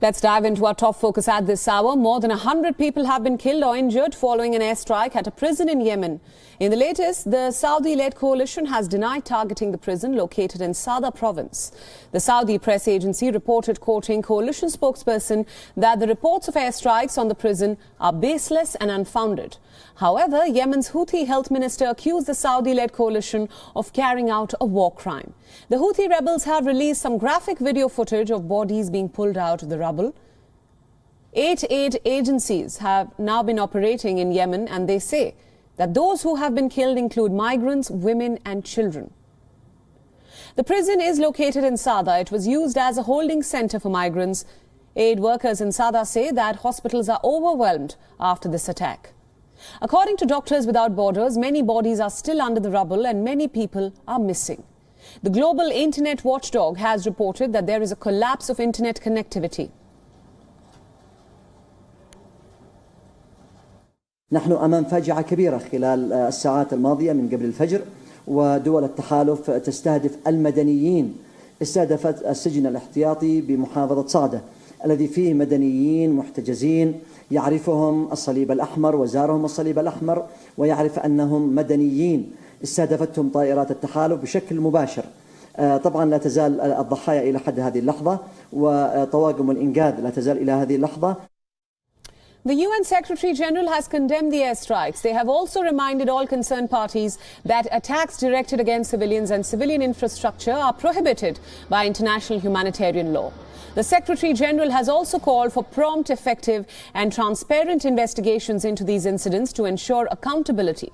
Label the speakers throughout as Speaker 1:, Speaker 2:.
Speaker 1: Let's dive into our top focus at this hour. More than 100 people have been killed or injured following an airstrike at a prison in Yemen. In the latest, the Saudi-led coalition has denied targeting the prison located in Sada province. The Saudi press agency reported, quoting coalition spokesperson, that the reports of airstrikes on the prison are baseless and unfounded. However, Yemen's Houthi health minister accused the Saudi-led coalition of carrying out a war crime. The Houthi rebels have released some graphic video footage of bodies being pulled out of the rubble. 8 aid agencies have now been operating in Yemen, and they say that those who have been killed include migrants, women and children. The prison is located in Sada. It was used as a holding center for migrants. Aid workers in Sada say that hospitals are overwhelmed after this attack. According to Doctors Without Borders, many bodies are still under the rubble and many people are missing. The global internet watchdog has reported that there is a collapse of internet connectivity.
Speaker 2: نحن أمام فاجعة كبيرة خلال الساعات الماضية من قبل الفجر، ودول التحالف تستهدف المدنيين. استهدفت السجن الاحتياطي بمحافظة صعدة الذي فيه مدنيين محتجزين يعرفهم الصليب الأحمر وزارهم الصليب الأحمر ويعرف أنهم مدنيين. استهدفتهم طائرات التحالف بشكل مباشر. طبعا لا تزال الضحايا إلى حد هذه اللحظة، وطواقم الإنقاذ لا تزال إلى هذه اللحظة.
Speaker 1: The UN Secretary General has condemned the airstrikes. They have also reminded all concerned parties that attacks directed against civilians and civilian infrastructure are prohibited by international humanitarian law. The Secretary General has also called for prompt, effective and transparent investigations into these incidents to ensure accountability.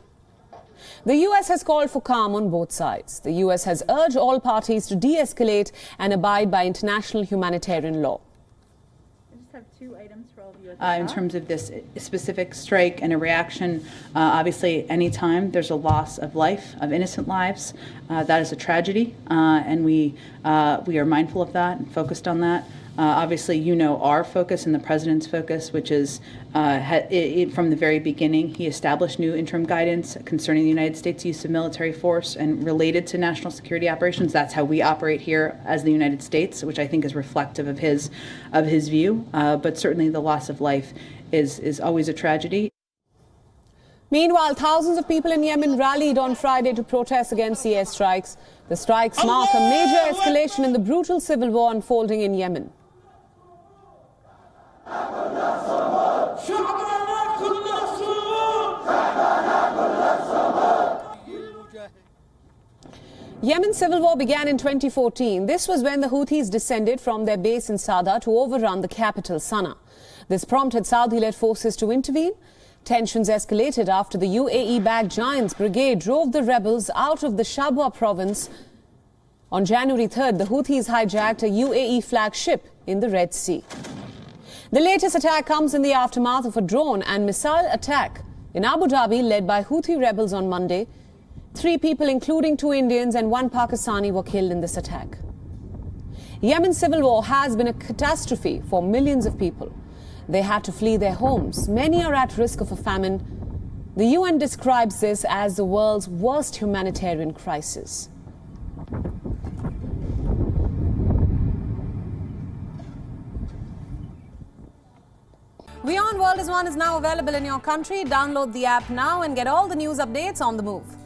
Speaker 1: The US has called for calm on both sides. The US has urged all parties to de-escalate and abide by international humanitarian law.
Speaker 3: Have 2 items for all of you in terms of this specific strike and a reaction. Obviously, anytime there's a loss of life, of innocent lives, that is a tragedy, and we are mindful of that and focused on that. Obviously, you know our focus and the President's focus, which is from the very beginning, he established new interim guidance concerning the United States' use of military force and related to national security operations. That's how we operate here as the United States, which I think is reflective of his view. But certainly the loss of life is always a tragedy.
Speaker 1: Meanwhile, thousands of people in Yemen rallied on Friday to protest against the airstrikes. The strikes mark a major escalation in the brutal civil war unfolding in Yemen. Yemen's civil war began in 2014. This was when the Houthis descended from their base in Sada to overrun the capital, Sana'a. This prompted Saudi-led forces to intervene. Tensions escalated after the UAE-backed Giants Brigade drove the rebels out of the Shabwa province. On January 3rd, the Houthis hijacked a UAE flagship in the Red Sea. The latest attack comes in the aftermath of a drone and missile attack in Abu Dhabi led by Houthi rebels on Monday. 3 people, including 2 Indians and 1 Pakistani, were killed in this attack. Yemen's civil war has been a catastrophe for millions of people. They had to flee their homes. Many are at risk of a famine. The UN describes this as the world's worst humanitarian crisis. WION World is now available in your country. Download the app now and get all the news updates on the move.